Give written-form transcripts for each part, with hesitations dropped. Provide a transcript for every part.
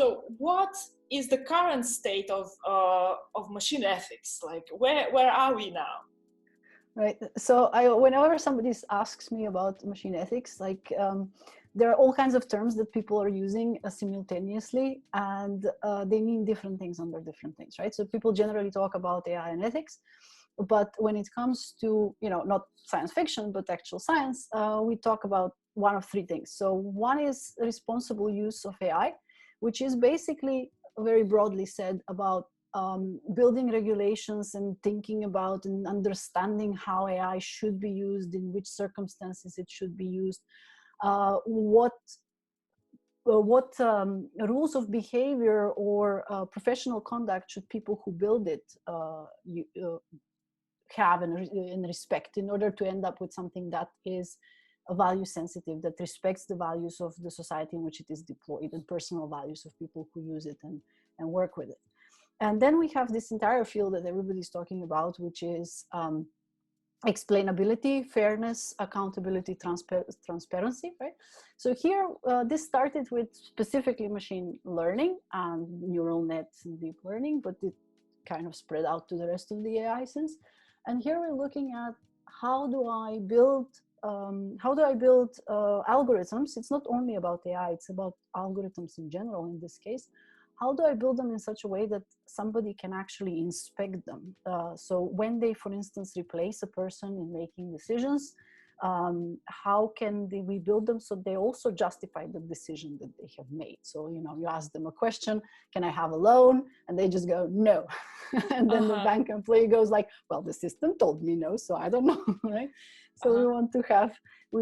So what is the current state of machine ethics? Like, where are we now? Right. So whenever somebody asks me about machine ethics, like there are all kinds of terms that people are using simultaneously, and they mean different things under different things, right? So people generally talk about AI and ethics, but when it comes to, not science fiction, but actual science, we talk about one of three things. So one is responsible use of AI, which is basically very broadly said about building regulations and thinking about and understanding how AI should be used, in which circumstances it should be used, what rules of behavior or professional conduct should people who build it have and respect, in order to end up with something that is value sensitive, that respects the values of the society in which it is deployed and personal values of people who use it and work with it. And then we have this entire field that everybody's talking about, which is explainability, fairness, accountability, transparency, right? So here, this started with specifically machine learning and neural nets and deep learning, but it kind of spread out to the rest of the AI since. And here we're looking at how do I build algorithms. It's not only about AI, it's about algorithms in general in this case. How do I build them in such a way that somebody can actually inspect them? So when they, for instance, replace a person in making decisions, how can we build them so they also justify the decision that they have made? So, you ask them a question, can I have a loan? And they just go, no. And then the bank employee goes like, well, the system told me no, so I don't know, right? So we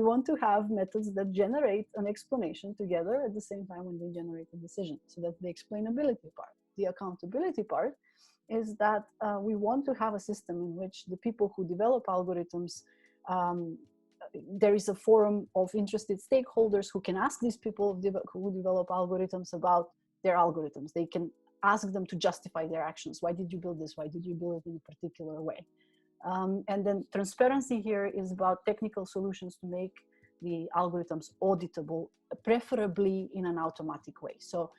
want to have methods that generate an explanation together at the same time when they generate a decision. So that's the explainability part. The accountability part is that we want to have a system in which the people who develop algorithms, there is a forum of interested stakeholders who can ask these people who develop algorithms about their algorithms. They can ask them to justify their actions. Why did you build this? Why did you build it in a particular way? And then transparency here is about technical solutions to make the algorithms auditable, preferably in an automatic way. So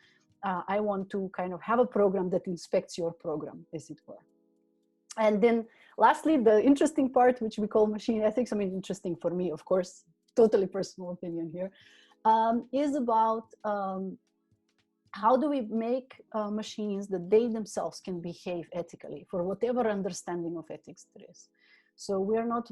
I want to kind of have a program that inspects your program, as it were. And then lastly, the interesting part, which we call machine ethics, I mean, interesting for me, of course, totally personal opinion here, is about how do we make machines that they themselves can behave ethically for whatever understanding of ethics there is. So we are not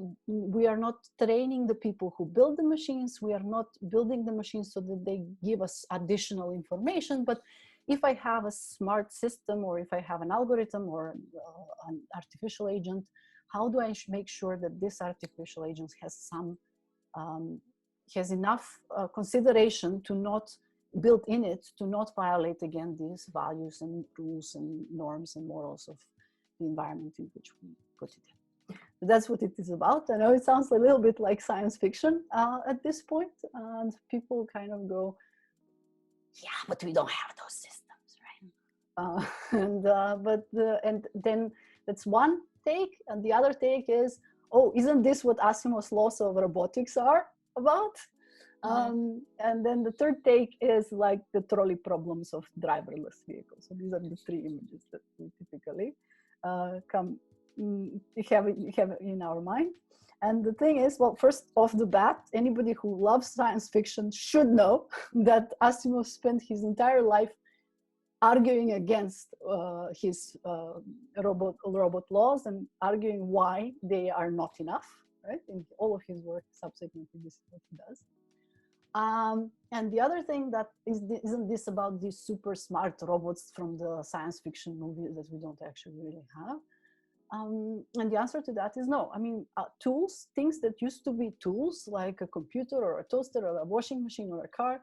training the people who build the machines. We are not building the machines so that they give us additional information. But if I have a smart system, or if I have an algorithm or an artificial agent, how do I make sure that this artificial agent has enough consideration to not built in it to not violate again these values and rules and norms and morals of the environment in which we put it in. That's what it is about. I know it sounds a little bit like science fiction at this point, and people kind of go, yeah, but we don't have those systems, right? And then that's one take, and the other take is, oh, isn't this what Asimov's laws of robotics are about? And then the third take is like the trolley problems of driverless vehicles. So these are the three images that we typically have in our mind. And the thing is, well, first off the bat, anybody who loves science fiction should know that Asimov spent his entire life arguing against his robot laws and arguing why they are not enough, right? In all of his work, subsequently, this is what he does. And the other thing that isn't this about these super smart robots from the science fiction movies that we don't actually really have? And the answer to that is no. I mean, tools, things that used to be tools, like a computer or a toaster or a washing machine or a car,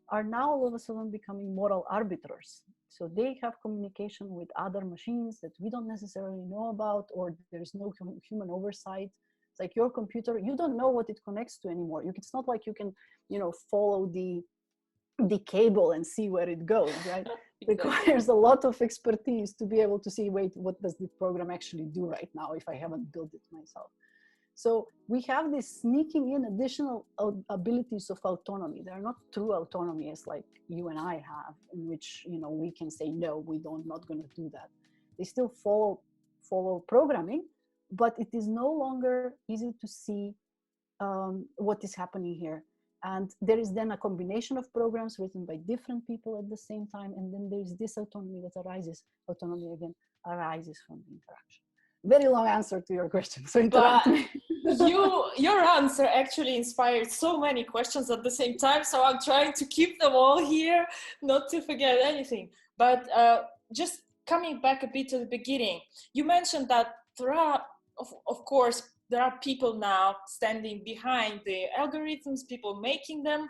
are now all of a sudden becoming moral arbiters. So they have communication with other machines that we don't necessarily know about, or there's no human oversight. It's like your computer, you don't know what it connects to anymore. It's not like you can, follow the cable and see where it goes, right? It requires a lot of expertise to be able to see, wait, what does the program actually do right now if I haven't built it myself? So we have this sneaking in additional abilities of autonomy. They're not true autonomy as like you and I have, in which, you know, we can say, no, we don't, not going to do that. They still follow programming, but it is no longer easy to see what is happening here. And there is then a combination of programs written by different people at the same time. And then there's this autonomy that arises, autonomy again, arises from the interaction. Very long answer to your question, so interrupt me. Your answer actually inspired so many questions at the same time, so I'm trying to keep them all here, not to forget anything. But just coming back a bit to the beginning, you mentioned that there are, of course, there are people now standing behind the algorithms, people making them.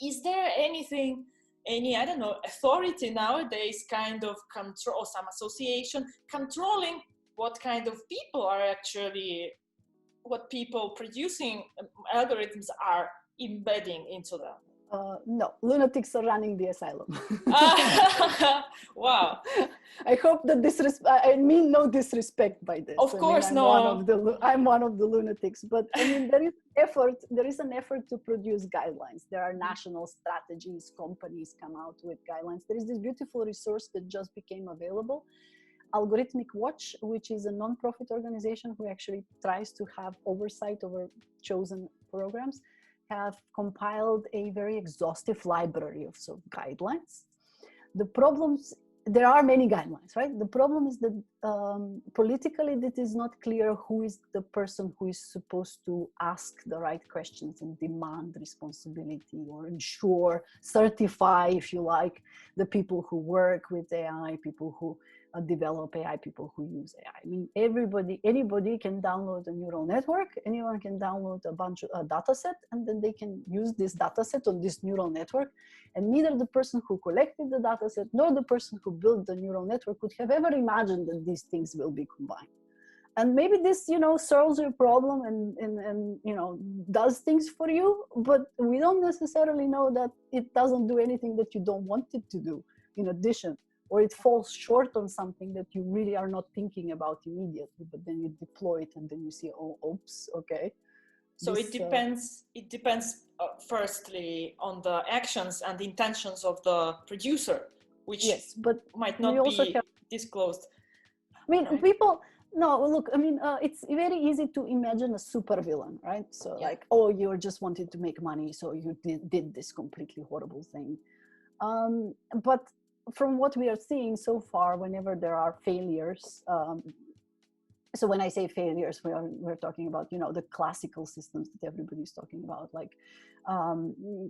Is there anything, I don't know, authority nowadays kind of control, or some association controlling what kind of people are actually, what people producing algorithms are embedding into them? No, lunatics are running the asylum. Wow. I hope that I mean no disrespect by this. Of course, I'm no. I'm one of the lunatics, but I mean, there is an effort to produce guidelines. There are national strategies, companies come out with guidelines. There is this beautiful resource that just became available, Algorithmic Watch, which is a non-profit organization who actually tries to have oversight over chosen programs, have compiled a very exhaustive library of sort of guidelines. The problems, there are many guidelines, right? The problem is that politically it is not clear who is the person who is supposed to ask the right questions and demand responsibility or ensure, certify, if you like, the people who work with AI, people who develop AI, people who use AI. I mean, anybody can download a neural network, anyone can download a data set, and then they can use this data set on this neural network. And neither the person who collected the data set nor the person who built the neural network could have ever imagined that these things will be combined. And maybe this, you know, solves your problem and you know, does things for you, but we don't necessarily know that it doesn't do anything that you don't want it to do in addition. Or it falls short on something that you really are not thinking about immediately, but then you deploy it and then you see, oh, oops, okay. So it depends firstly on the actions and intentions of the producer, which yes, but might not be disclosed. I mean, right? People, no, look, I mean, it's very easy to imagine a supervillain, right? So yeah. Like, oh, you just wanted to make money, so you did this completely horrible thing. But from what we are seeing so far, whenever there are failures, so when I say failures, we're talking about, you know, the classical systems that everybody's talking about. Like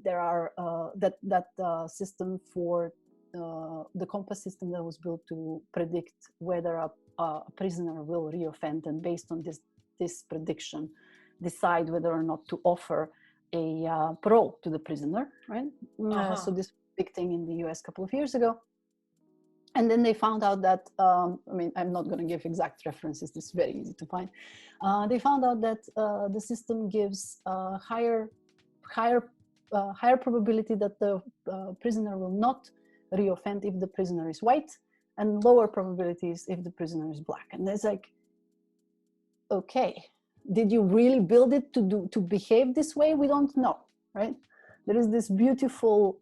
there are that system for the compass system that was built to predict whether a prisoner will reoffend, and based on this prediction, decide whether or not to offer a parole to the prisoner, right? So this big thing in the US a couple of years ago. And then they found out that, I mean, I'm not going to give exact references, this is very easy to find. They found out that the system gives higher probability that the prisoner will not reoffend if the prisoner is white, and lower probabilities if the prisoner is black. And it's like, okay, did you really build it to behave this way? We don't know, right? There is this beautiful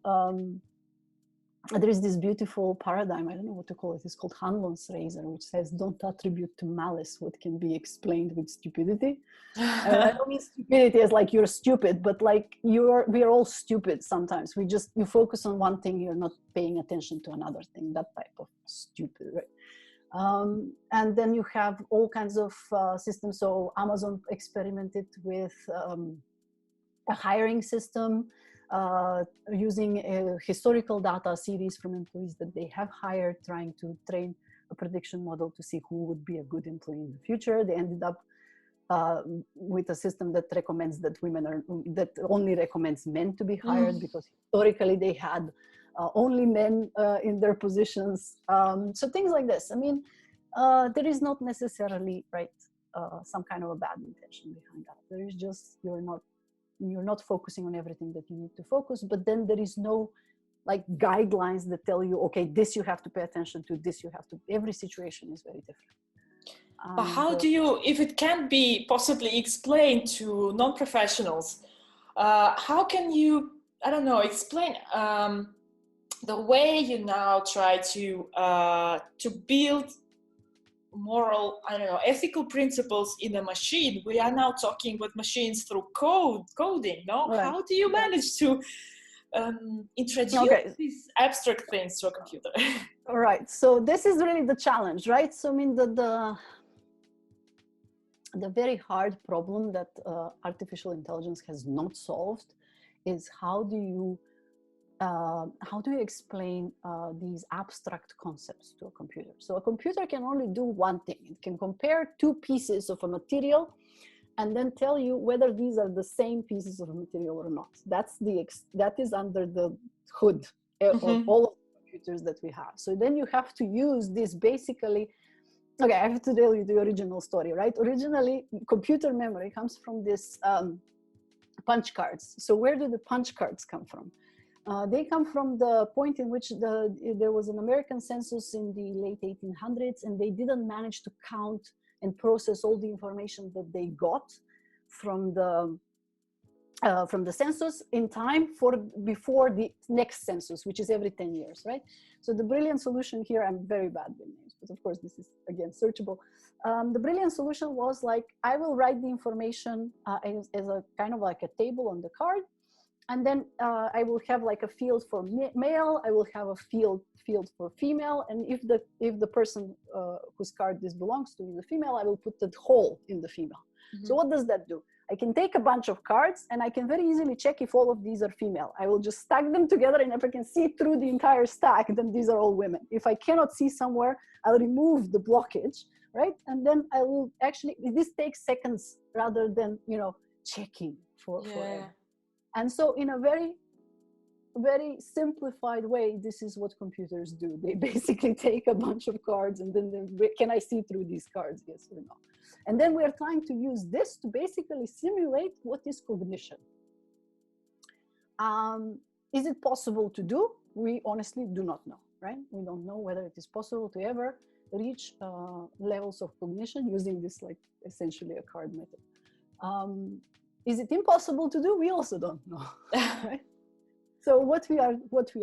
paradigm, I don't know what to call it, it's called Hanlon's razor, which says, don't attribute to malice what can be explained with stupidity. And I don't mean stupidity as like you're stupid, but like we are all stupid sometimes. You focus on one thing, you're not paying attention to another thing, that type of stupid, right? And then you have all kinds of systems. So Amazon experimented with a hiring system, using a historical data series from employees that they have hired, trying to train a prediction model to see who would be a good employee in the future. They ended up with a system that recommends that that only recommends men to be hired, because historically they had only men in their positions. So things like this. I mean, there is not necessarily, right, some kind of a bad intention behind that. There is just, you're not focusing on everything that you need to focus, but then there is no like guidelines that tell you, okay, this you have to pay attention to, this you have to, every situation is very different. But how do you, if it can't be possibly explained to non-professionals, how can you, I don't know, explain the way you now try to build moral, I don't know, ethical principles in a machine? We are now talking with machines through coding, no? Right. How do you manage to introduce these abstract things to a computer? All right. So this is really the challenge, right? So I mean, the very hard problem that artificial intelligence has not solved is how do you explain these abstract concepts to a computer? So a computer can only do one thing. It can compare two pieces of a material and then tell you whether these are the same pieces of material or not. That is under the hood of all of the computers that we have. So then you have to use this basically. Okay, I have to tell you the original story, right? Originally, computer memory comes from this punch cards. So where do the punch cards come from? They come from the point in which there was an American census in the late 1800s, and they didn't manage to count and process all the information that they got from the census in time before the next census, which is every 10 years, right? So the brilliant solution here, I'm very bad with names, but of course this is again searchable. The brilliant solution was like, I will write the information as a kind of like a table on the card, and then I will have like a field for male, I will have a field for female, and if the person whose card this belongs to is a female, I will put the hole in the female. So what does that do? I can take a bunch of cards and I can very easily check if all of these are female. I will just stack them together, and if I can see through the entire stack, then these are all women. If I cannot see somewhere, I'll remove the blockage, right? And then I will actually, this takes seconds rather than, checking forever. And so in a very, very simplified way, this is what computers do. They basically take a bunch of cards and then can I see through these cards? Yes or no? And then we are trying to use this to basically simulate what is cognition. Is it possible to do? We honestly do not know, right? We don't know whether it is possible to ever reach levels of cognition using this, like essentially a card method. Is it impossible to do? We also don't know, right? So what we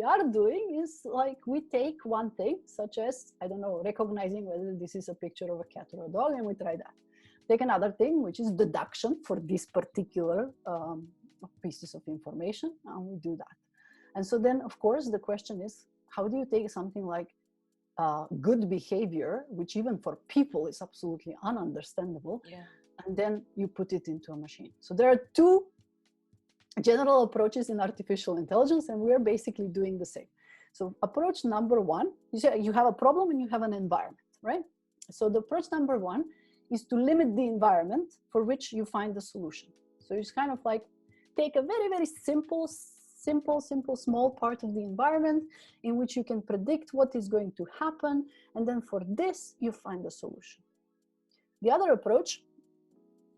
are doing is like we take one thing, such as, I don't know, recognizing whether this is a picture of a cat or a dog, and we try that. Take another thing, which is deduction for this particular pieces of information, and we do that. And so then, of course, the question is, how do you take something like good behavior, which even for people is absolutely ununderstandable, and then you put it into a machine? So there are two general approaches in artificial intelligence, and we're basically doing the same. So approach number one, you have a problem and you have an environment, right? So the approach number one is to limit the environment for which you find the solution. So it's kind of like take a very, very simple, small part of the environment in which you can predict what is going to happen, and then for this, you find a solution. The other approach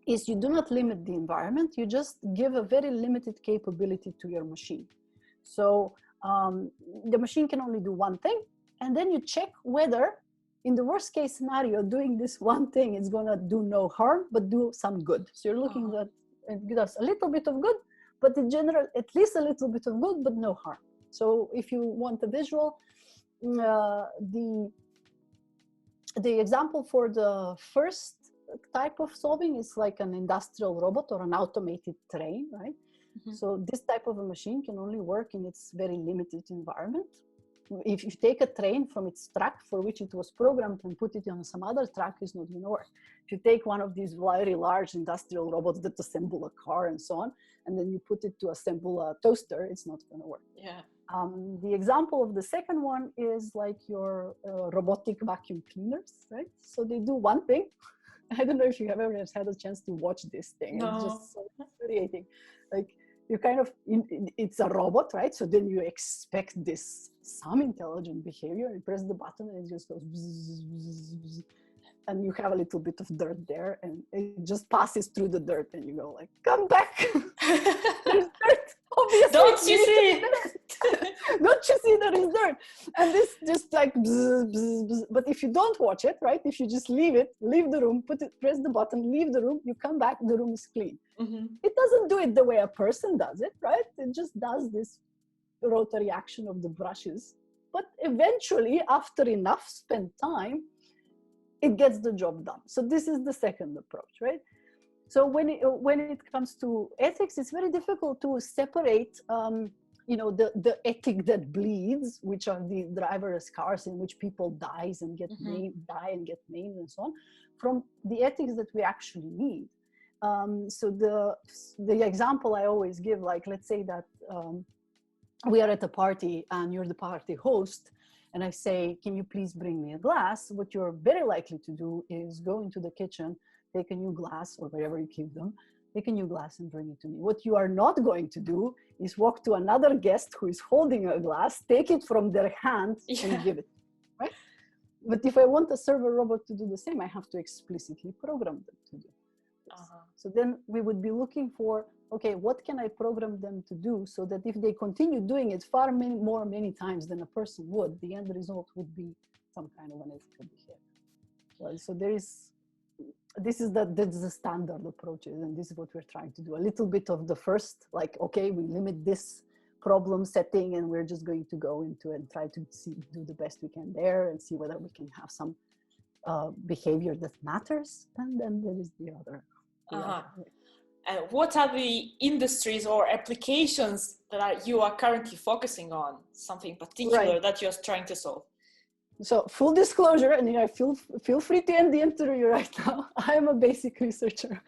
is you do not limit the environment, you just give a very limited capability to your machine. So the machine can only do one thing, and then you check whether, in the worst case scenario, doing this one thing is gonna do no harm, but do some good. So you're looking at it does a little bit of good, but in general, at least a little bit of good, but no harm. So if you want a visual, the example for the first type of solving is like an industrial robot or an automated train, right? So this type of a machine can only work in its very limited environment. If you take a train from its track for which it was programmed and put it on some other track, it's not going to work. If you take one of these very large industrial robots that assemble a car and so on, and then you put it to assemble a toaster, it's not going to work. The example of the second one is like your robotic vacuum cleaners, right? So they do one thing. I don't know if you have ever had a chance to watch this thing. No. It's just so infuriating. Like you kind of, it's a robot, right? So then you expect some intelligent behavior, and you press the button and it just goes bzz, bzz, bzz. and you have a little bit of dirt there, and it just passes through the dirt, and you go like, come back. There's dirt. Obviously, don't you see? Don't you see there is dirt? And this just like bzz, bzz, bzz. But if you don't watch it, right? If you just leave the room, press the button, leave the room, you come back, the room is clean. Mm-hmm. It doesn't do it the way a person does it, right? It just does this rotary action of the brushes. But eventually, after enough spent time, it gets the job done. So this is the second approach, right? So when it comes to ethics, it's very difficult to separate, the ethic that bleeds, which are the driverless cars in which people die and get named and so on, from the ethics that we actually need. So the example I always give, like, let's say that we are at a party and you're the party host, and I say, can you please bring me a glass? What you're very likely to do is go into the kitchen, take a new glass, or wherever you keep them, take a new glass and bring it to me. What you are not going to do is walk to another guest who is holding a glass, take it from their hand and give it, right? But if I want a server robot to do the same, I have to explicitly program them to do this. So then we would be looking for, okay, what can I program them to do so that if they continue doing it many times than a person would, the end result would be some kind of unethical behavior. Well, so this is the standard approaches, and this is what we're trying to do. A little bit of the first, like, okay, we limit this problem setting and we're just going to go into it and try to do the best we can there and see whether we can have some behavior that matters. And then there is the other. And what are the industries or applications that you are currently focusing on? Something particular that you're trying to solve? So full disclosure, and feel free to end the interview right now. I am a basic researcher.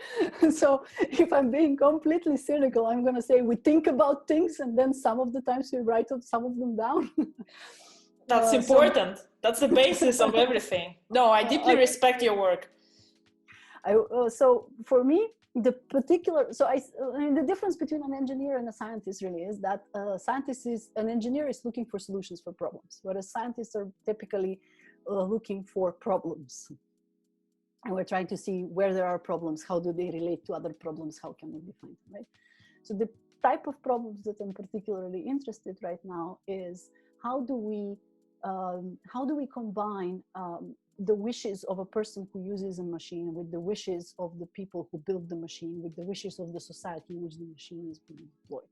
So if I'm being completely cynical, I'm going to say we think about things and then some of the times we write some of them down. That's important. That's the basis of everything. No, I deeply respect your work. So for me, the difference between an engineer and a scientist really is that an engineer is looking for solutions for problems, whereas scientists are typically looking for problems. And we're trying to see where there are problems, how do they relate to other problems, how can we define them, right? So the type of problems that I'm particularly interested right now is how do we combine the wishes of a person who uses a machine with the wishes of the people who build the machine, with the wishes of the society in which the machine is being deployed.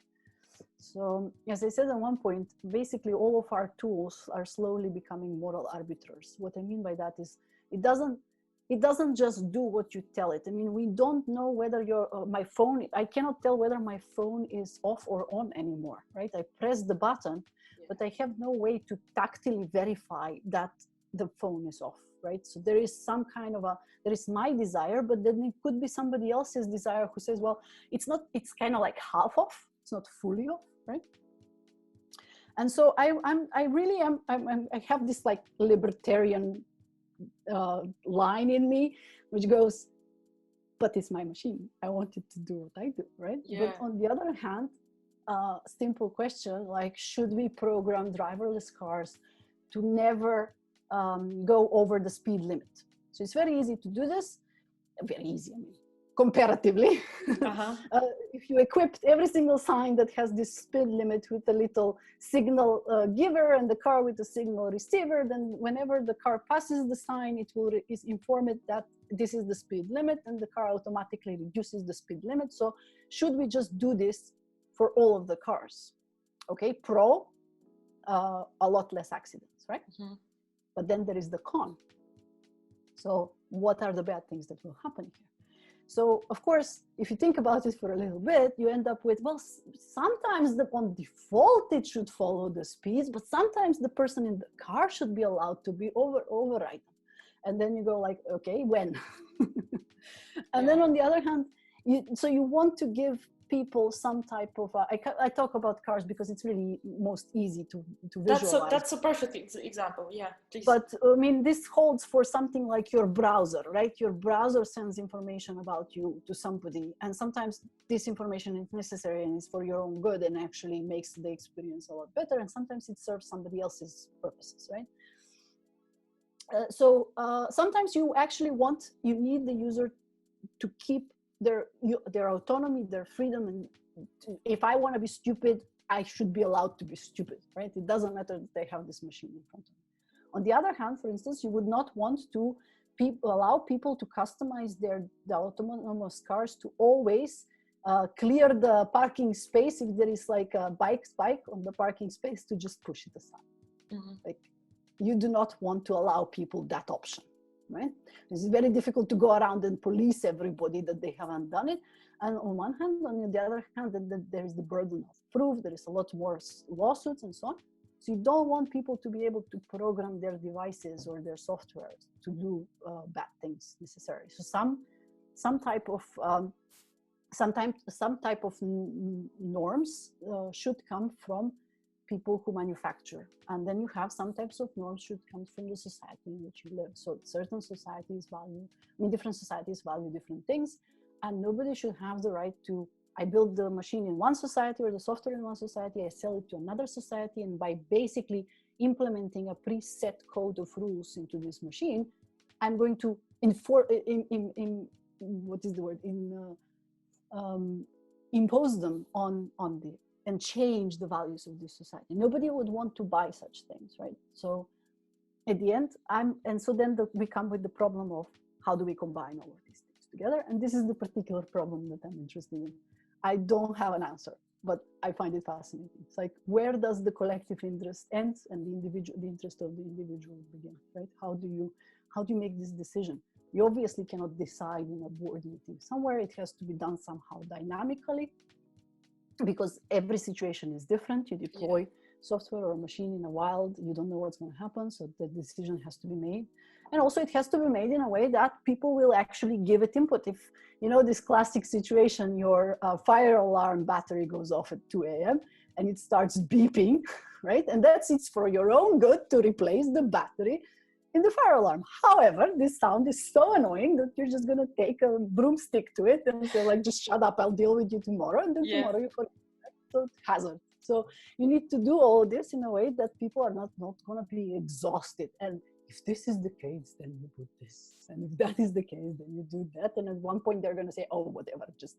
So, as I said at one point, basically all of our tools are slowly becoming moral arbiters. What I mean by that is it doesn't just do what you tell it. I mean, we don't know whether my phone, I cannot tell whether my phone is off or on anymore, right? I press the button, but I have no way to tactily verify that the phone is off, right? So there is some kind of there is my desire, but then it could be somebody else's desire who says, well, it's kind of like half off, it's not fully off, right? And so I have this like libertarian line in me, which goes, but it's my machine. I want it to do what I do, right? Yeah. But on the other hand, simple question like, should we program driverless cars to never go over the speed limit? So it's very easy to do this. Very easy, I mean, comparatively. If you equipped every single sign that has this speed limit with a little signal giver and the car with a signal receiver, then whenever the car passes the sign, it will inform it that this is the speed limit, and the car automatically reduces the speed limit. So should we just do this for all of the cars? Okay, pro, a lot less accidents, right? But then there is the con. So what are the bad things that will happen here? So, of course, if you think about it for a little bit, you end up with, well, sometimes on default, it should follow the speeds, but sometimes the person in the car should be allowed to be override. And then you go like, okay, when? And then on the other hand, you want to give people some type of, I talk about cars because it's really most easy to visualize. That's a perfect example, yeah, please. But I mean, this holds for something like your browser, right? Your browser sends information about you to somebody, and sometimes this information is necessary and is for your own good and actually makes the experience a lot better, and sometimes it serves somebody else's purposes, right? Sometimes you need the user to keep their autonomy, their freedom, and if I want to be stupid, I should be allowed to be stupid, right? It doesn't matter that they have this machine in front of them. On the other hand, for instance, you would not want to allow people to customize the autonomous cars to always clear the parking space if there is like a bike on the parking space, to just push it aside. Mm-hmm. Like, you do not want to allow people that option, right? It's very difficult to go around and police everybody that they haven't done it. And on one hand, on the other hand, there is the burden of proof. There is a lot more lawsuits and so on. So you don't want people to be able to program their devices or their software to do bad things necessarily. So some type of norms should come from people who manufacture, and then you have some types of norms should come from the society in which you live. So certain societies different societies value different things, and nobody should have the right to, I build the machine in one society or the software in one society, I sell it to another society, and by basically implementing a preset code of rules into this machine, I'm going to impose them on and change the values of this society. Nobody would want to buy such things, right? So at the end, we come with the problem of how do we combine all of these things together? And this is the particular problem that I'm interested in. I don't have an answer, but I find it fascinating. It's like, where does the collective interest end and the interest of the individual begin, right? How do you make this decision? You obviously cannot decide in a board meeting. Somewhere it has to be done somehow dynamically, because every situation is different. You deploy software or a machine in a wild, you don't know what's going to happen, so the decision has to be made. And also it has to be made in a way that people will actually give it input. If, this classic situation, your fire alarm battery goes off at 2 a.m. and it starts beeping, right? And it's for your own good to replace the battery in the fire alarm. However, this sound is so annoying that you're just going to take a broomstick to it and say, like, just shut up, I'll deal with you tomorrow. And then tomorrow you forget. So hazard. So you need to do all this in a way that people are not going to be exhausted. And if this is the case, then you put this. And if that is the case, then you do that. And at one point they're going to say, oh, whatever, just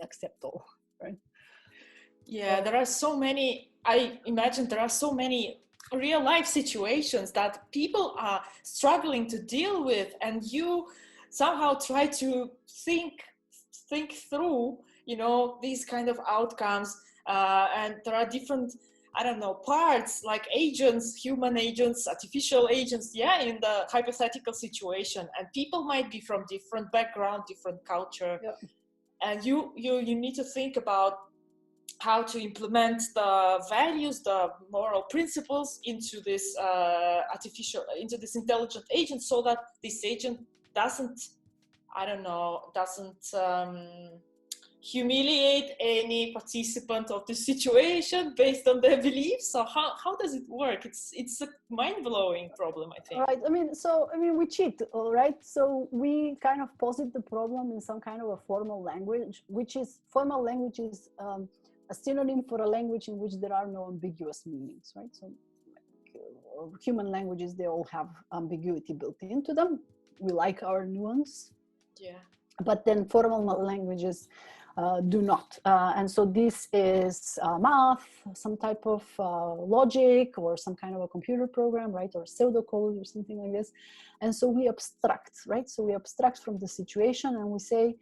accept all, right? Yeah, there are so many, I imagine there are so many real life situations that people are struggling to deal with, and you somehow try to think through, these kind of outcomes, and there are different, parts like agents, human agents, artificial agents, in the hypothetical situation, and people might be from different background, different culture, and you need to think about how to implement the values, the moral principles into this intelligent agent, so that this agent doesn't humiliate any participant of the situation based on their beliefs. So how does it work? It's a mind-blowing problem, I think. Right. We cheat, all right? So we kind of posit the problem in some kind of a formal language, formal language is a synonym for a language in which there are no ambiguous meanings, right? So human languages, they all have ambiguity built into them. We like our nuance. Yeah. But then formal languages do not. And so this is math, some type of logic, or some kind of a computer program, right? Or pseudocode or something like this. And so we abstract, right? So we abstract from the situation and we say,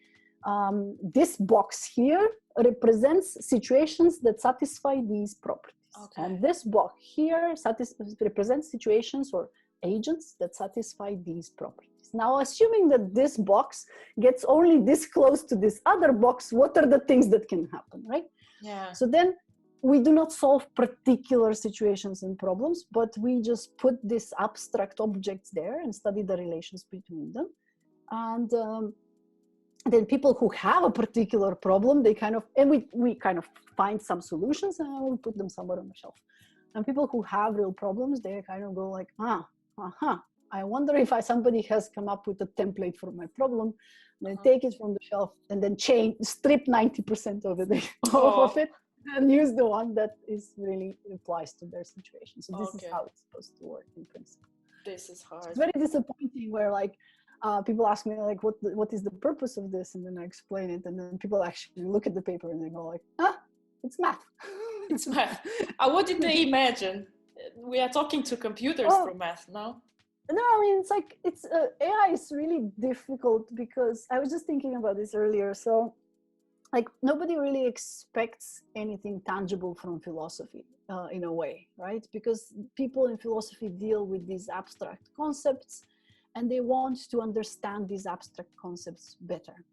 this box here represents situations that satisfy these properties. Okay. And this box here represents situations or agents that satisfy these properties. Now, assuming that this box gets only this close to this other box, what are the things that can happen, right? Yeah. So then we do not solve particular situations and problems, but we just put these abstract objects there and study the relations between them. And then people who have a particular problem, we kind of find some solutions and we put them somewhere on the shelf. And people who have real problems, they kind of go like, I wonder if somebody has come up with a template for my problem. And I take it from the shelf and then strip 90% of it and use the one that is really applies to their situation. So this is how it's supposed to work in principle. This is hard. It's very disappointing where like people ask me like what is the purpose of this, and then I explain it, and then people actually look at the paper and they go like, it's math. It's math. What did they imagine? We are talking to computers for math now. No, I mean, it's like, AI is really difficult because I was just thinking about this earlier. So like nobody really expects anything tangible from philosophy in a way, right? Because people in philosophy deal with these abstract concepts and they want to understand these abstract concepts better.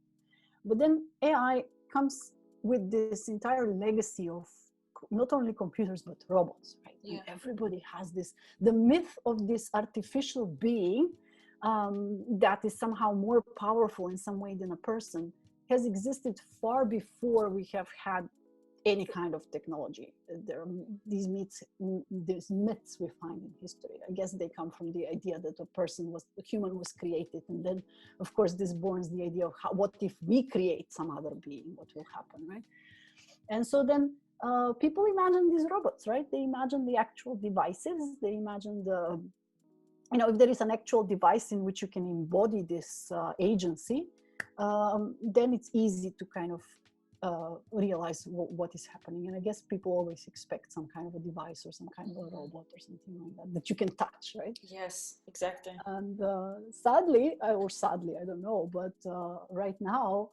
But then AI comes with this entire legacy of not only computers, but robots, right? Yeah. And everybody has this, the myth of this artificial being that is somehow more powerful in some way than a person has existed far before we have had any kind of technology. There are these myths we find in history. I guess they come from the idea that a human was created. And then of course this borns the idea of what if we create some other being, what will happen, right? And so then people imagine these robots, right? They imagine the actual devices. They imagine if there is an actual device in which you can embody this agency, then it's easy to kind of realize what is happening. And I guess people always expect some kind of a device or some kind of a robot or something like that you can touch, right? Yes, exactly. And sadly, I don't know, but right now,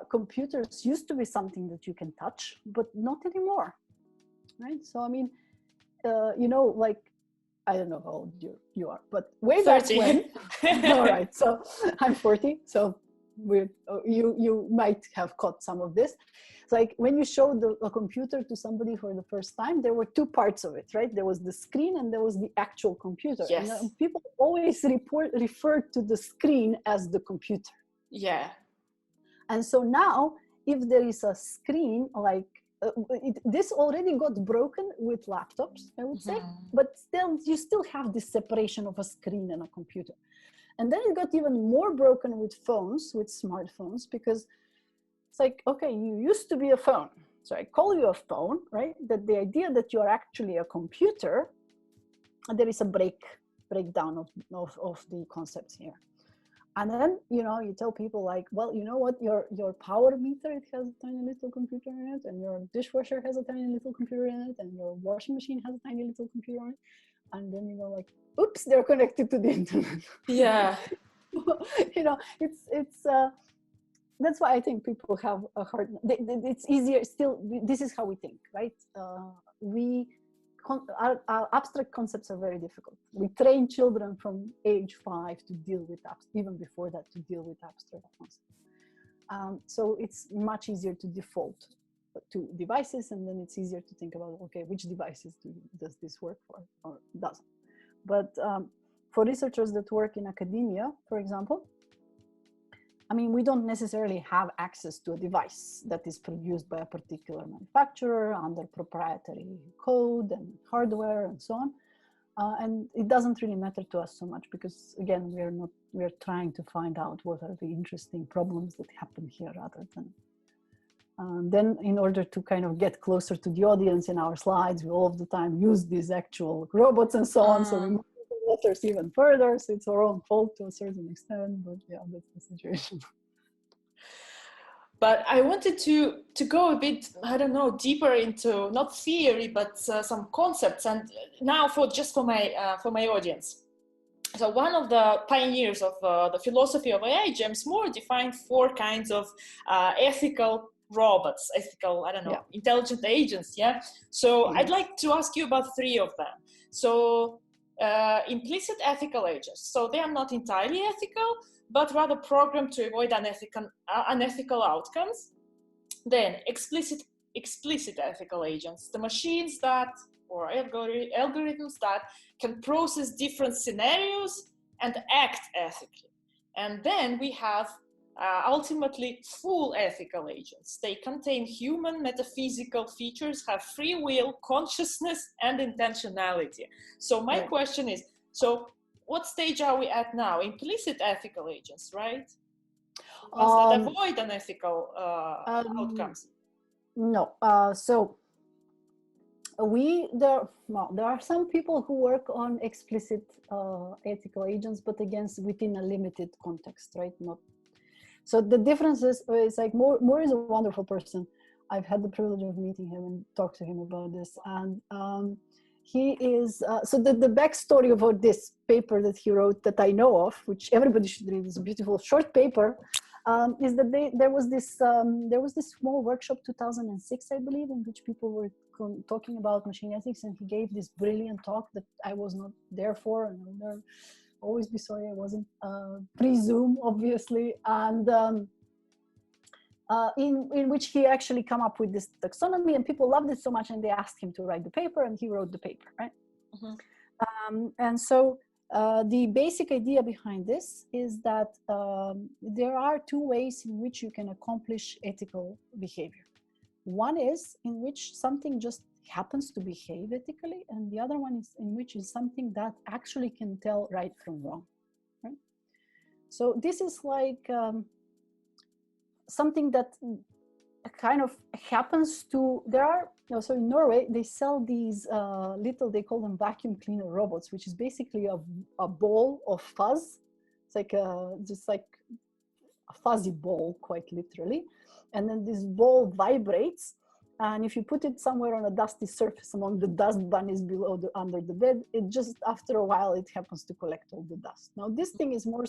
computers used to be something that you can touch, but not anymore, right? So I mean, like, I don't know how old you are, but way 30. Back when, all right, so I'm 40, so you might have caught some of this. It's like when you showed a computer to somebody for the first time, there were two parts of it, right? There was the screen and there was the actual computer. Yes. And people always refer to the screen as the computer. Yeah. And so now, if there is a screen, like this already got broken with laptops, I would say, but still, you still have this separation of a screen and a computer. And then it got even more broken with phones, with smartphones, because it's like, okay, you used to be a phone. So I call you a phone, right? That the idea that you're actually a computer, there is a breakdown of the concepts here. And then, you tell people like, well, you know what, your power meter, it has a tiny little computer in it, and your dishwasher has a tiny little computer in it, and your washing machine has a tiny little computer in it. And then, like, oops, they're connected to the internet. Yeah. It's that's why I think people have a hard, it's easier still, this is how we think, right? Our abstract concepts are very difficult. We train children from age 5 to deal with even before that, to deal with abstract concepts. So it's much easier to default to devices, and then it's easier to think about, okay, which devices does this work for or doesn't. But for researchers that work in academia, for example, I mean, we don't necessarily have access to a device that is produced by a particular manufacturer under proprietary code and hardware and so on. And it doesn't really matter to us so much because, again, we're trying to find out what are the interesting problems that happen here rather than. Then in order to kind of get closer to the audience in our slides, we all of the time use these actual robots and so on. So we move the letters even further. So it's our own fault to a certain extent, but yeah, that's the situation. But I wanted to go a bit, I don't know, deeper into not theory, but some concepts. And now for my audience. So one of the pioneers of the philosophy of AI, James Moore, defined 4 kinds of ethical robots, ethical, I don't know, intelligent agents, yeah? So I'd like to ask you about 3 of them. So implicit ethical agents. So they are not entirely ethical, but rather programmed to avoid unethical outcomes. Then explicit ethical agents, the machines that, or algorithms that can process different scenarios and act ethically. And then we have ultimately full ethical agents. They contain human metaphysical features, have free will, consciousness, and intentionality. So my question is, so what stage are we at now? Implicit ethical agents, right? Ones that avoid unethical outcomes. No. So, there are some people who work on explicit ethical agents, but again, within a limited context, right? Not so. The difference is like Moore is a wonderful person. I've had the privilege of meeting him and talk to him about this, and he is so the backstory about this paper that he wrote that I know of, which everybody should read, is a beautiful short paper. Is that there was this small workshop 2006, I believe, in which people were talking about machine ethics, and he gave this brilliant talk that I was not there for, and I'll always be sorry I wasn't pre-Zoom, obviously, and in which he actually come up with this taxonomy, and people loved it so much, and they asked him to write the paper, and he wrote the paper, right? Mm-hmm. And so the basic idea behind this is that there are two ways in which you can accomplish ethical behavior. One is in which something just happens to behave ethically, and the other one is in which is something that actually can tell right from wrong, right? So this is like something that kind of happens to, so in Norway, they sell these they call them vacuum cleaner robots, which is basically a ball of fuzz. It's like just like a fuzzy ball, quite literally. And then this ball vibrates. And if you put it somewhere on a dusty surface among the dust bunnies under the bed, it just, after a while, it happens to collect all the dust. Now, this thing is more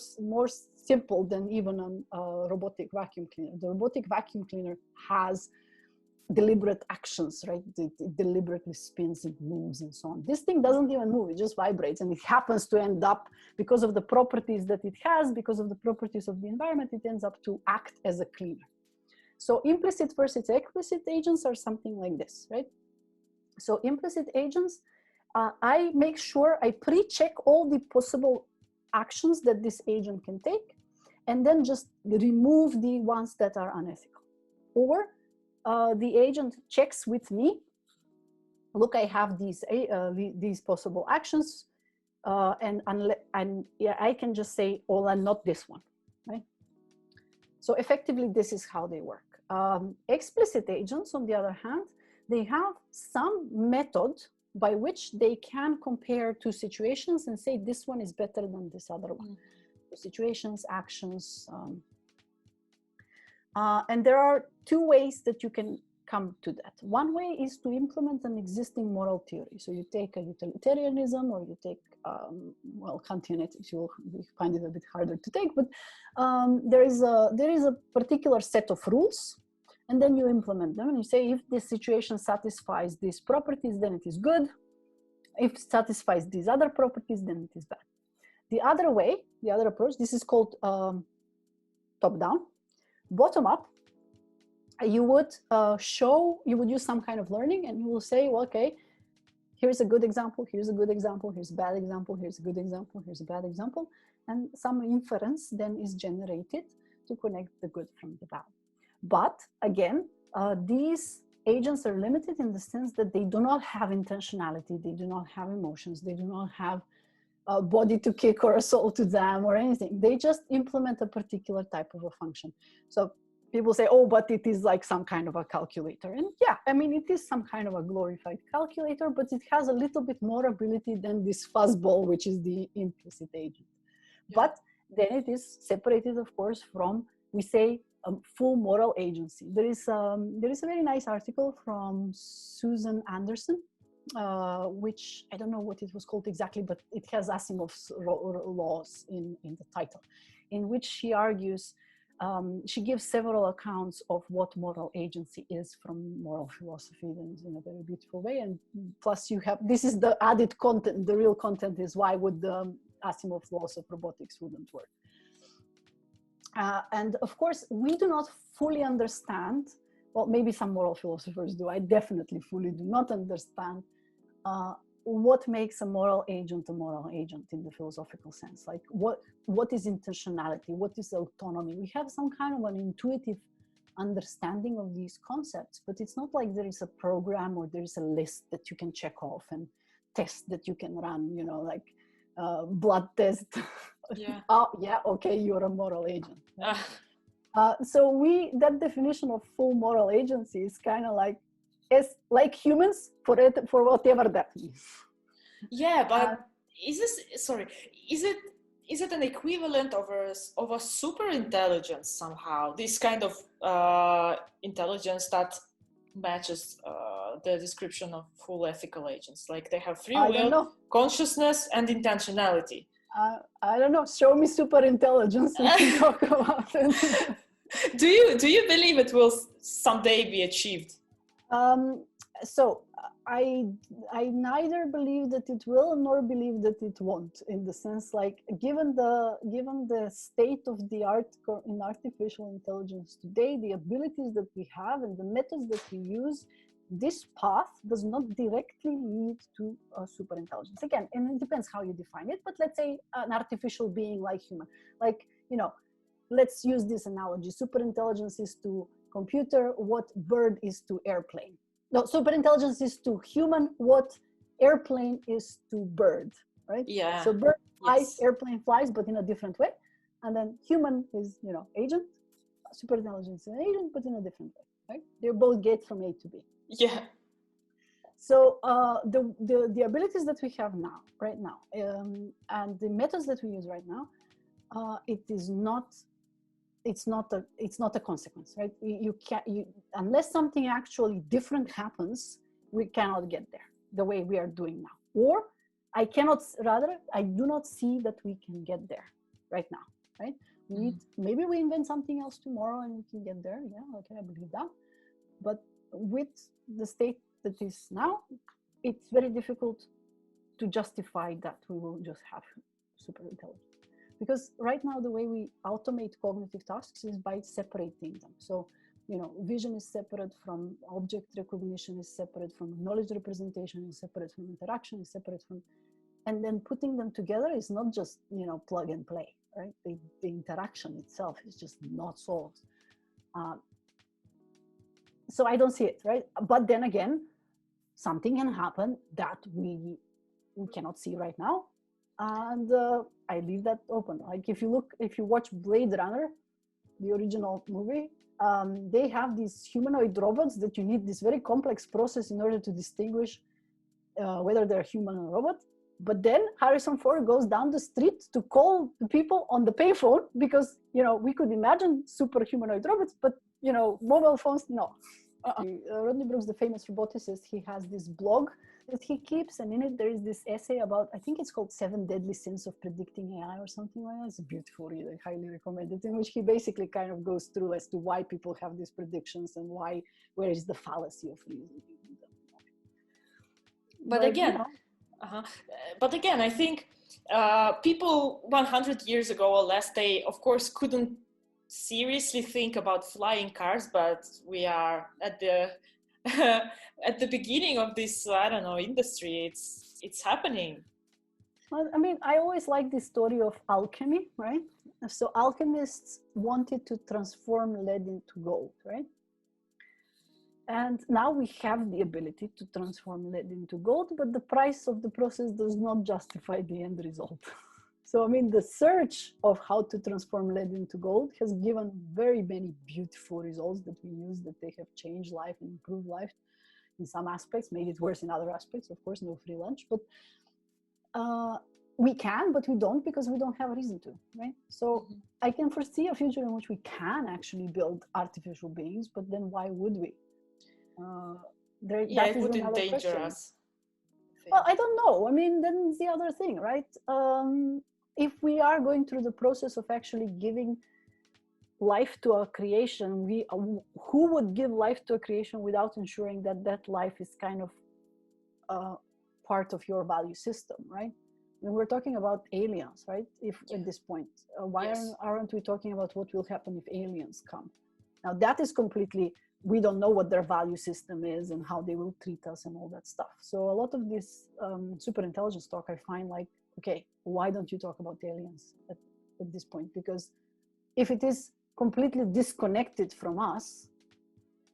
simple than even a robotic vacuum cleaner. The robotic vacuum cleaner has deliberate actions, right? It deliberately spins, it moves, and so on. This thing doesn't even move, it just vibrates, and it happens to end up, because of the properties that it has, because of the properties of the environment, it ends up to act as a cleaner. So implicit versus explicit agents are something like this, right? So implicit agents, I make sure I pre-check all the possible actions that this agent can take, and then just remove the ones that are unethical. Or the agent checks with me, look, I have these possible actions, and yeah, I can just say, oh, and not this one, right? So effectively, this is how they work. Explicit agents, on the other hand, they have some method by which they can compare two situations and say this one is better than this other one. So situations, actions, and there are two ways that you can come to that. One way is to implement an existing moral theory. So you take a utilitarianism, or you take, well, Kantian ethics, you'll find it a bit harder to take, but there is a particular set of rules, and then you implement them, and you say, if this situation satisfies these properties, then it is good. If it satisfies these other properties, then it is bad. The other way, the other approach, this is called top-down. Bottom-up, you would use some kind of learning, and you will say, well, okay, here's a good example, here's a good example, here's a bad example, here's a good example, here's a bad example, and some inference then is generated to connect the good from the bad. But again, these agents are limited in the sense that they do not have intentionality, they do not have emotions, they do not have a body to kick or a soul to damn or anything. They just implement a particular type of a function. So people say, oh, but it is like some kind of a calculator. And yeah, I mean, it is some kind of a glorified calculator, but it has a little bit more ability than this fuzzball, which is the implicit agent. Yeah. But then it is separated, of course, from, we say, full moral agency. There is a very nice article from Susan Anderson, which I don't know what it was called exactly, but it has Asimov's laws in the title, in which she argues, she gives several accounts of what moral agency is from moral philosophy in a very beautiful way. And plus you have, this is the added content, the real content is why would the Asimov's laws of robotics wouldn't work. And of course, we do not fully understand, well, maybe some moral philosophers do, I definitely fully do not understand what makes a moral agent in the philosophical sense. Like what is intentionality, what is autonomy? We have some kind of an intuitive understanding of these concepts, but it's not like there is a program or there is a list that you can check off and test that you can run, you know, like blood test. Yeah. Oh, yeah, okay, you're a moral agent. So that definition of full moral agency is kind of like, as like humans for whatever that means. Yeah, but is it an equivalent of a super intelligence somehow? This kind of intelligence that matches the description of full ethical agents, like they have free will, consciousness, and intentionality. I don't know. Show me super intelligence. We can talk about it. Do you believe it will someday be achieved? So I neither believe that it will nor believe that it won't, in the sense, like, given the state of the art in artificial intelligence today, the abilities that we have and the methods that we use, this path does not directly lead to super intelligence. Again, and it depends how you define it, but let's say an artificial being like human, like, let's use this analogy. Super intelligence is to computer what bird is to airplane. No, super intelligence is to human what airplane is to bird, right? Yeah. So bird flies, airplane flies, but in a different way. And then human is, agent. Super intelligence is an agent, but in a different way, right? They're both gates from A to B. Yeah. So the abilities that we have now, right now, and the methods that we use right now, it's not a consequence, right? You can't, unless something actually different happens, we cannot get there the way we are doing now. Or I do not see that we can get there right now, right? Maybe we invent something else tomorrow and we can get there. Yeah, okay, I believe that. But with the state that is now, it's very difficult to justify that we will just have super intelligence. Because right now, the way we automate cognitive tasks is by separating them. So, vision is separate from object recognition, is separate from knowledge representation, is separate from interaction, is separate from, and then putting them together is not just, plug and play, right? The interaction itself is just not solved. So I don't see it, right? But then again, something can happen that we cannot see right now. And I leave that open. Like if you watch Blade Runner, the original movie, they have these humanoid robots that you need this very complex process in order to distinguish whether they're human or robot. But then Harrison Ford goes down the street to call the people on the payphone because, we could imagine super humanoid robots, but, mobile phones, no. Rodney Brooks, the famous roboticist, he has this blog that he keeps, and in it there is this essay about, I think it's called 7 Deadly Sins of Predicting AI or something like that. It's a beautiful read, I highly recommend it, in which he basically kind of goes through as to why people have these predictions and where is the fallacy of reasoning. But again, I think people 100 years ago or less, they of course couldn't seriously think about flying cars, but we are at the at the beginning of this, industry. It's happening. Well, I mean, I always like the story of alchemy, right? So alchemists wanted to transform lead into gold, right? And now we have the ability to transform lead into gold, but the price of the process does not justify the end result. So, I mean, the search of how to transform lead into gold has given very many beautiful results that we use, that they have changed life and improved life in some aspects, made it worse in other aspects, of course, no free lunch, but we can, but we don't because we don't have a reason to, right? So I can foresee a future in which we can actually build artificial beings, but then why would we? It would endanger us. Well, I don't know. I mean, then it's the other thing, right? If we are going through the process of actually giving life to a creation, who would give life to a creation without ensuring that that life is kind of part of your value system, right? When we're talking about aliens, right? At this point, why aren't we talking about what will happen if aliens come? Now that is completely, we don't know what their value system is and how they will treat us and all that stuff. So a lot of this super intelligence talk, I find like, okay, why don't you talk about aliens at this point? Because if it is completely disconnected from us,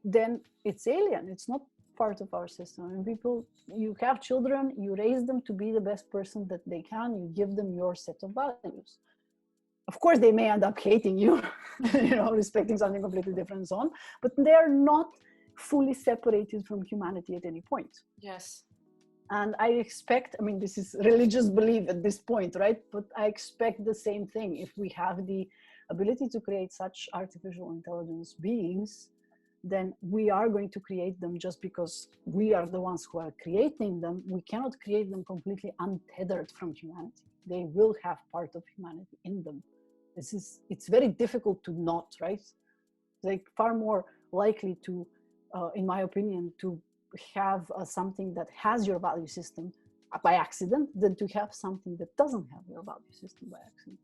then it's alien. It's not part of our system. And people, you have children, you raise them to be the best person that they can, you give them your set of values. Of course, they may end up hating you, respecting something completely different and so on, but they're not fully separated from humanity at any point. Yes. And I expect, I mean, this is religious belief at this point, right? But I expect the same thing. If we have the ability to create such artificial intelligence beings, then we are going to create them just because we are the ones who are creating them. We cannot create them completely untethered from humanity. They will have part of humanity in them. It's very difficult to not, right? Like far more likely to, in my opinion, to have something that has your value system by accident than to have something that doesn't have your value system by accident.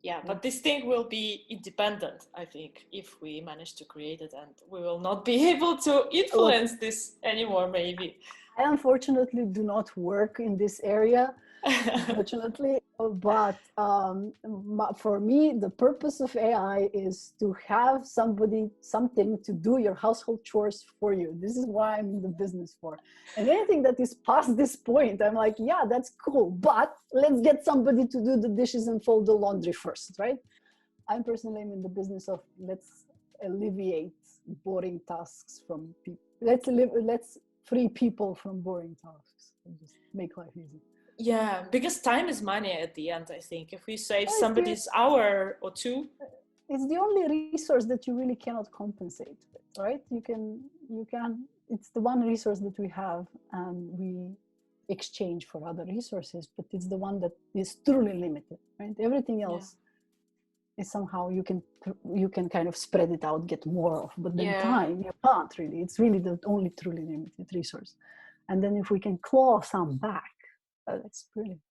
Yeah, but this thing will be independent, I think, if we manage to create it, and we will not be able to influence this anymore, maybe. I unfortunately do not work in this area, unfortunately, but for me, the purpose of AI is to have something to do your household chores for you. This is why I'm in the business for. And anything that is past this point, I'm like, yeah, that's cool, but let's get somebody to do the dishes and fold the laundry first, right? I'm personally in the business of let's alleviate boring tasks from people. Let's free people from boring tasks and just make life easy. Yeah, because time is money at the end, I think. If we save somebody's hour or two. It's the only resource that you really cannot compensate with, right? It's the one resource that we have and we exchange for other resources, but it's the one that is truly limited, right? Everything else is somehow you can kind of spread it out, get more of, but then time, you can't really. It's really the only truly limited resource. And then if we can claw some back, that's brilliant.